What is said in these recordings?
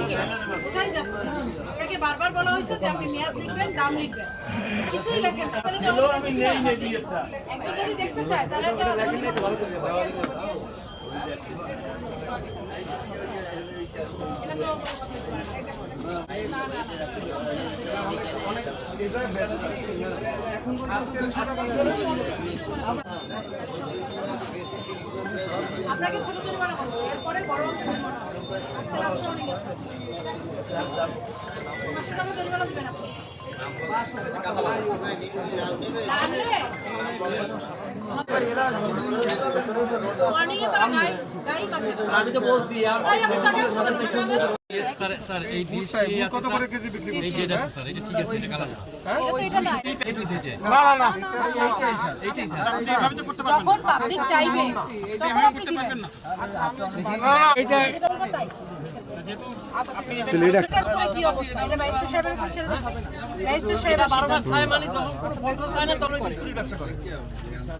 দিকে কোথায় যাচ্ছে? এটাকে বারবার বলা হয়েছে যে আপনি মেয়াদ লিখবেন, দাম লিখবেন, কিছুই লেখেন না। একজন যদি দেখতে চায় তাহলে একটা আপনাকে ছোট জরিমানা করবো, এরপরে বড় জরিমানা দিবেন আপনি। আমি তো বলছি স্যার এই বীজটি আছে স্যার, এই যেটা আছে স্যার, এটা ঠিক আছে, এটা কালার না, এইটাই স্যার। যখন পাবলিক চাইবে তখন আপনি দিবেন না। এটা কি অবস্থা? এটা ম্যাজিস্ট্রেট সাহেবের উপর ছেড়ে দিতে হবে না। ম্যাজিস্ট্রেট সাহেব বারবার খায় মানে যখন কোনো বলতে চায় না তখন বিস্কুটের ব্যবসা করে।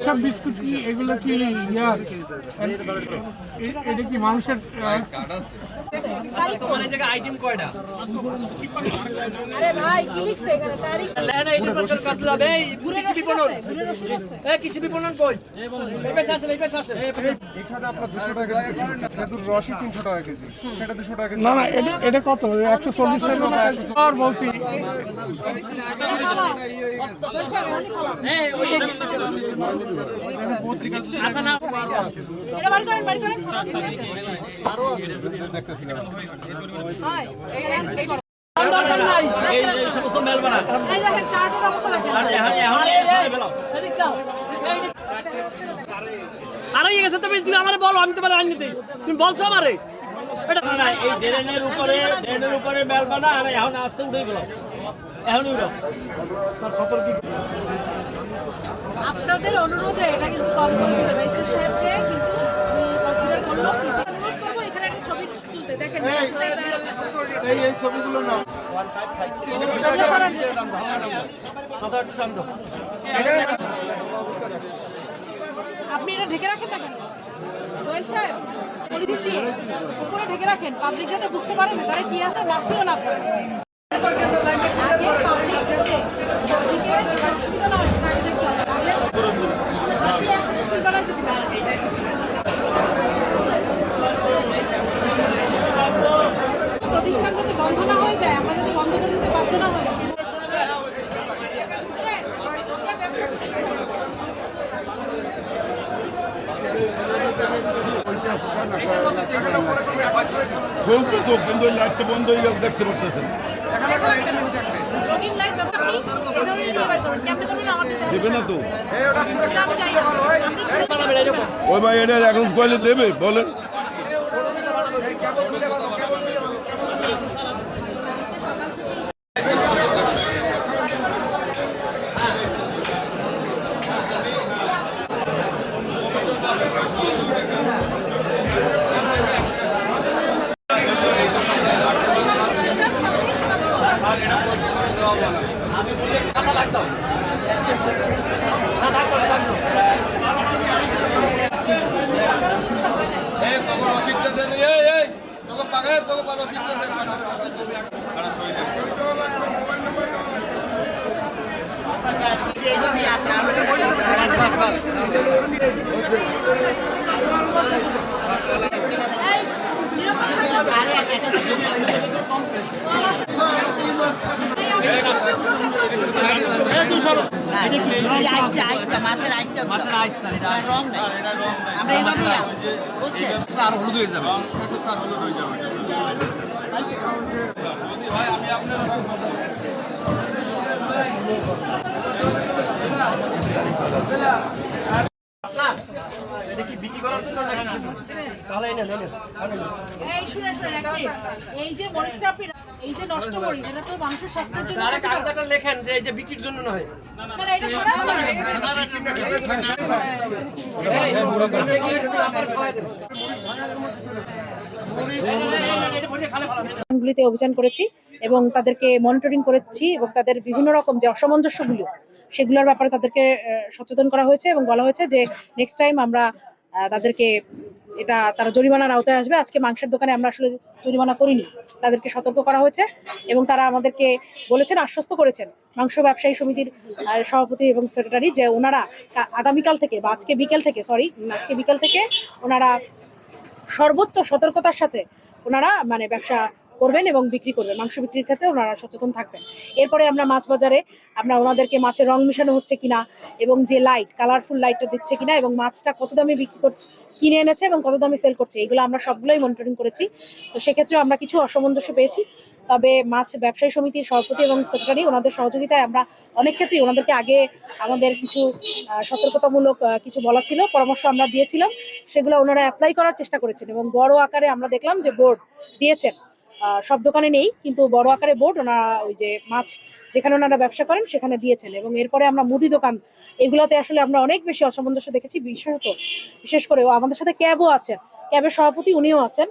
সব বিস্কুট কি এগুলো কি এটা কি মানুষের তোমার এই জায়গায় আইটেম কয়টা? আরে ভাই কি লিখছে এখানে? তারিখ লেনা এই সরকার কাছে যাবে, এই কৃষি বিপণন, এই কৃষি বিপণন কই? এই পেশা আছে, এই পেশা আছে। এখানে আপনার 200 টাকা কেজি, খেজুর রসই 300 টাকা কেজি, সেটা 200 টাকা কেজি। না না এটা কত 140 টাকা আর বলছি এই ওই আসা না এটা বার করেন, বার করেন। হয় এই করো। দরকার নাই এই সমস্ত মেল বানা এই দেখেন চার্টের অবস্থা দেখেন। এদিক যাও। আরে ইয়ে গেছে, তুমি আমারে বলো, আমি তোমার আইন দিই, তুমি বলছো আমারে এটা না, এই ড্রেনের উপরে মেল বানা আর এখন আস্তে উঠে গেল, এখন উঠো স্যার সতর্ক। আপনাদের অনুরোধে এটা কিন্তু কল করে দিল ম্যাজিস্ট্রেট সাহেবকে, কিন্তু কনসিডার করলো। কিন্তু অনুরোধ করবো এখানে একটা ছবি তুলতে। দেখেন ম্যাজিস্ট্রেট সাহেব এই ছবিগুলো না আপনি এটা ঢেকে রাখেন না কেন রোয়েল সাহেব? পলিথিন দিয়ে উপরে ঢেকে রাখেন, পাবলিক যাতে বুঝতে পারে তারা কি আছে, নাচিও না পারে। আগে পাবলিক যাতে পাবলিকের অসুবিধা না হয় সেটা আগে দেখতে হবে। তাহলে আপনি এখনই সিল বানাই দিচ্ছেন। প্রতিষ্ঠান যাতে বন্ধ না হয়ে যায়, আমরা যদি বন্ধ করে দিতে বাধ্য না হই। বলতো তো, কিন্তু ওই লাইটটা বন্ধ হয়ে গেল, দেখতে পারতেছেন। রঙিন লাইট ব্যবহার করি, এটা নিয়ে বের করুন। কেমনে করবেন আমাদের দেবে না তো সেটা আমি চাই না। আপনি ওই ভাই, এটা এখন কয়লে দেবে বলেন? আচ্ছা লাগতো না, থাকতো থাকতো। এই তোকে রসিদটা দে, এই তোকে পাগায়, তোকে রসিদটা দে। বাস বাস এই নিরাপত্তা মাসের আইস না, এটা আর হলুদ হয়ে যাবে। স্যার হলুদ হয়ে যাবে ভাই, আমি আপনার এটা কি বিক্রি করার জন্য নাকি তাহলে এনে নেন। এই শুনে শুনে এক মিনিট। এই যে মরিচটা আপনি এই যে নষ্ট মরিচ, এটা তো মানুষের স্বাস্থ্যের জন্য আরে কাগজটা লেখেন যে এটা বিক্রির জন্য নয়। না না এটা সরাই দেন। এই আপনি কি যদি আপনার খাওয়াই দেন গুলিতে অভিযান করেছি এবং তাদেরকে মনিটরিং করেছি এবং তাদের বিভিন্ন রকম যে অসামঞ্জস্যগুলো সেগুলোর ব্যাপারে তাদেরকে সচেতন করা হয়েছে এবং বলা হয়েছে যে নেক্সট টাইম আমরা তাদেরকে তারা জরিমানার আওতায় আসবে। আজকে মাংসের দোকানে আমরা আসলে জরিমানা করিনি, তাদেরকে সতর্ক করা হয়েছে এবং তারা আমাদেরকে বলেছেন, আশ্বস্ত করেছেন মাংস ব্যবসায়ী সমিতির সভাপতি এবং সেক্রেটারি, যে ওনারা আগামীকাল থেকে বা আজকে বিকেল থেকে ওনারা সর্বোচ্চ সতর্কতার সাথে ওনারা মানে ব্যবসা করবেন এবং বিক্রি করবেন, মাংস বিক্রির ক্ষেত্রে ওনারা সচেতন থাকবেন। এরপরে আমরা মাছ বাজারে আমরা ওনাদেরকে মাছের রং মেশানো হচ্ছে কিনা এবং যে লাইট কালারফুল লাইটটা দিচ্ছে কিনা এবং মাছটা কত দামে বিক্রি করছে, কিনে এনেছে এবং কত দামে সেল করছে, এগুলো আমরা সবগুলোই মনিটরিং করেছি। তো সেক্ষেত্রে আমরা কিছু অসামঞ্জস্য পেয়েছি, তবে মাছ ব্যবসায়ী সমিতির সভাপতি এবং সেক্রেটারি ওনাদের সহযোগিতায় আমরা অনেক ক্ষেত্রেই ওনাদেরকে আগে আমাদের কিছু সতর্কতামূলক কিছু বলা ছিল, পরামর্শ আমরা দিয়েছিলাম, সেগুলো ওনারা অ্যাপ্লাই করার চেষ্টা করেছেন এবং বড় আকারে আমরা দেখলাম যে বোর্ড দিয়েছেন। সব দোকানে নেই, কিন্তু বড় আকারে বোর্ড ওনারা ওই যে মাছ যেখানে ওনারা ব্যবসা করেন সেখানে দিয়েছেন। এবং এরপরে আমরা মুদি দোকান এগুলোতে আসলে আমরা অনেক বেশি অসামঞ্জস্য দেখেছি, বিশেষ করে আমাদের সাথে ক্যাবও আছেন, ক্যাবের সভাপতি উনিও আছেন।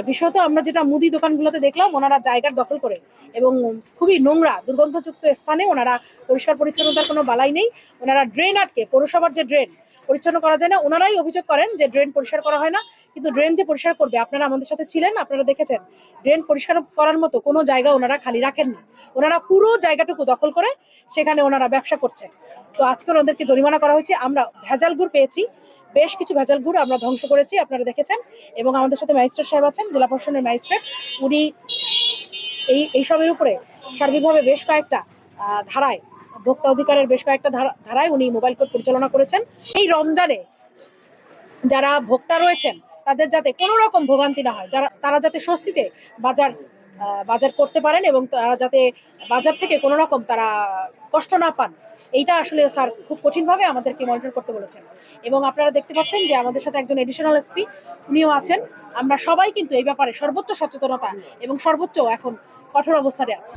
বিশেষত আমরা যেটা মুদি দোকানগুলোতে দেখলাম, ওনারা জায়গার দখল করে এবং খুবই নোংরা দুর্গন্ধযুক্ত স্থানে ওনারা পরিষ্কার পরিচ্ছন্নতার কোনো বালাই নেই, ওনারা ড্রেন আটকে, পৌরসভার যে ড্রেন পরিচ্ছন্ন করা যায় না, ওনারাই অভিযোগ করেন যে ড্রেন পরিষ্কার করা হয় না, কিন্তু ড্রেন যে পরিষ্কার করবে, আপনারা আমাদের সাথে ছিলেন, আপনারা দেখেছেন ড্রেন পরিষ্কার করার মতো কোনো জায়গা ওনারা খালি রাখেননি, ওনারা পুরো জায়গাটুকু দখল করে সেখানে ওনারা ব্যবসা করছেন। তো আজকে ওনাদেরকে জরিমানা করা হয়েছে। আমরা ভেজাল গুড় পেয়েছি, বেশ কিছু ভেজাল গুড় আমরা ধ্বংস করেছি, আপনারা দেখেছেন। এবং আমাদের সাথে ম্যাজিস্ট্রেট সাহেব আছেন, জেলা প্রশাসনের ম্যাজিস্ট্রেট, উনি এইসবের উপরে সার্বিকভাবে বেশ কয়েকটা ধারায়, ভোক্তা অধিকারের বেশ কয়েকটা ধারায় উনি মোবাইল কোর্ট পরিচালনা করেছেন। এই রমজানে যারা ভোক্তা রয়েছেন তাদের যাতে কোনো রকম ভোগান্তি না হয়, তারা যাতে স্বস্তিতে বাজার করতে পারেন এবং তারা যাতে বাজার থেকে কোনো রকম তারা কষ্ট না পান, এইটা আসলে স্যার খুব কঠিনভাবে আমাদেরকে মনিটর করতে বলেছেন। এবং আপনারা দেখতে পাচ্ছেন যে আমাদের সাথে একজন এডিশনাল এসপি উনিও আছেন। আমরা সবাই কিন্তু এই ব্যাপারে সর্বোচ্চ সচেতনতা এবং সর্বোচ্চ এখন কঠোর অবস্থানে আছি।